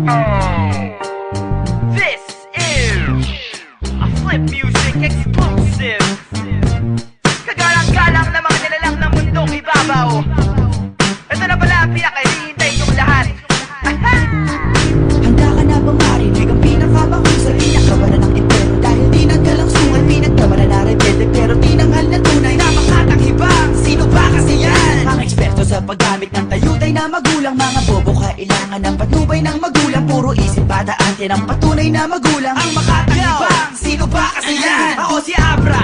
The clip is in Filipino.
This is a Flip Music exclusive. Kagalang-galang na mga nilalang ng mundong ibabaw. Ito na pala ang pinakahihintay niyong lahat. Handa ka na bang marinig ang pinakamahusay? Pinakawalan ng impero dahil di nagkalangsungan. Pinagkawalan na rebelde pero di nanghal na tunay na makatangibang. Sino ba kasi yan? Ang eksperto sa paggamit ng tayutay na magulang. Mga bobo kailangan ng patnubay ng magulang. Puro isip bata ante ng patunay na magulang. Ang makatangibang, sino ba kasi yan? Ako si Abra,